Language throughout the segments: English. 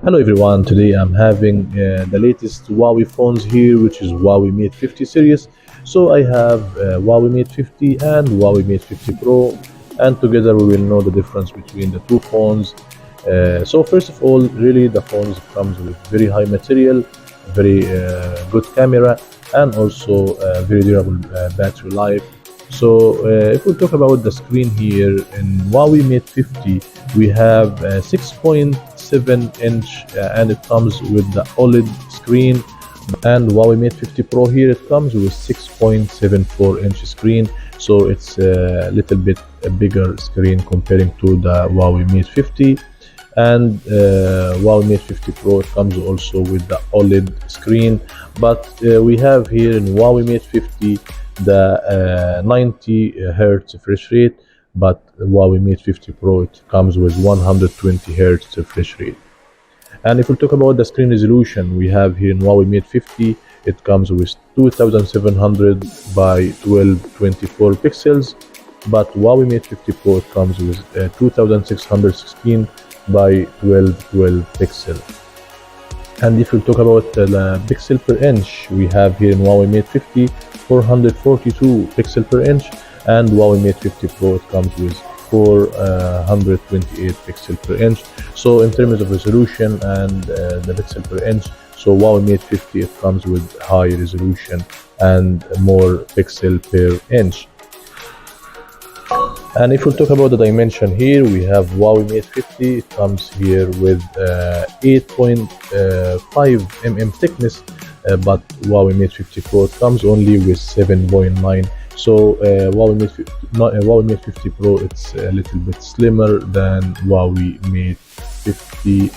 Hello everyone, today I'm having the latest Huawei phones here, which is Huawei Mate 50 series. So I have Huawei Mate 50 and Huawei Mate 50 Pro, and together we will know the difference between the two phones. So first of all, really the phones comes with very high material, very good camera, and also very durable battery life. So if we talk about the screen here in Huawei Mate 50, we have 6.7-inch and it comes with the OLED screen, and Huawei Mate 50 Pro here it comes with 6.74-inch screen, so it's a little bit a bigger screen comparing to the Huawei Mate 50. And Huawei Mate 50 Pro it comes also with the OLED screen, but we have here in Huawei Mate 50 the 90 Hz refresh rate, but Huawei Mate 50 Pro it comes with 120 Hz refresh rate. And if we talk about the screen resolution, we have here in Huawei Mate 50 it comes with 2700 by 1224 pixels, but Huawei Mate 50 Pro it comes with 2616 by 1212 pixel. And if we talk about the pixel per inch, we have here in Huawei Mate 50 442 pixel per inch, and Huawei Mate 50 Pro it comes with 428 pixel per inch. So in terms of resolution and the pixel per inch, so Huawei Mate 50 it comes with high resolution and more pixel per inch. And if we talk about the dimension here, we have Huawei Mate 50. It comes here with 8.5 mm thickness, but Huawei Mate 50 Pro it comes only with 7.9. So Huawei Mate 50 Pro it's a little bit slimmer than Huawei Mate 50,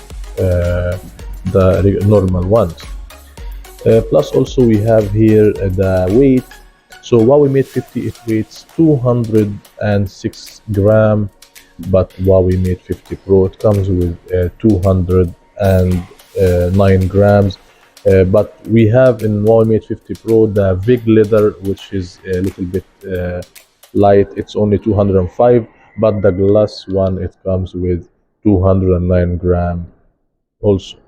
the normal ones. Plus also we have here the weight. So Huawei Mate 50 it weighs 206 gram, but Huawei Mate 50 Pro it comes with 209 grams. But we have in Huawei Mate 50 Pro the big leather, which is a little bit light. It's only 205, but the glass one it comes with 209 gram also.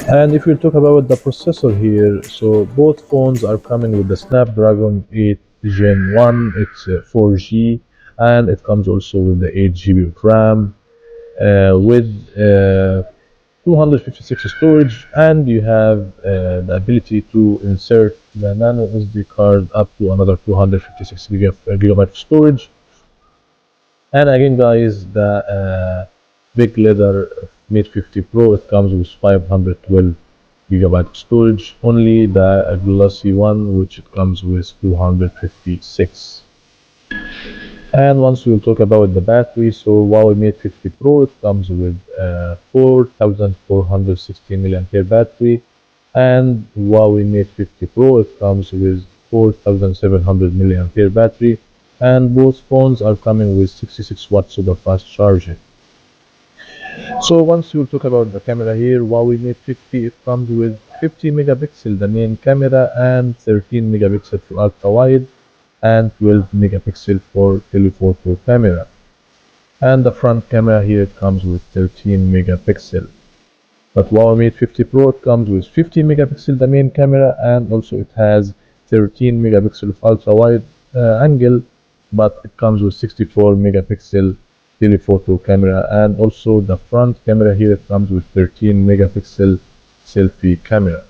And if we talk about the processor here, so both phones are coming with the Snapdragon 8 Gen 1, it's 4G, and it comes also with the 8 GB of RAM, with 256 storage, and you have the ability to insert the nano SD card up to another 256 gigabyte of storage. And again guys, the big leather Mate 50 Pro it comes with 512 gigabyte of storage, only the glossy one which it comes with 256. And once we'll talk about the battery, so Huawei Mate 50 Pro it comes with 4416 milliampere battery, and Huawei Mate 50 Pro it comes with 4700 milliampere battery, and both phones are coming with 66 watts super fast charging. So once we'll talk about the camera here, Huawei Mate 50 it comes with 50 megapixel the main camera, and 13 megapixel for ultra wide, and 12 megapixel for telephoto camera. And the front camera here it comes with 13 megapixel. But Huawei Mate 50 Pro it comes with 50 megapixel the main camera, and also it has 13 megapixel of ultra wide angle, but it comes with 64 megapixel telephoto camera, and also the front camera here it comes with 13 megapixel selfie camera.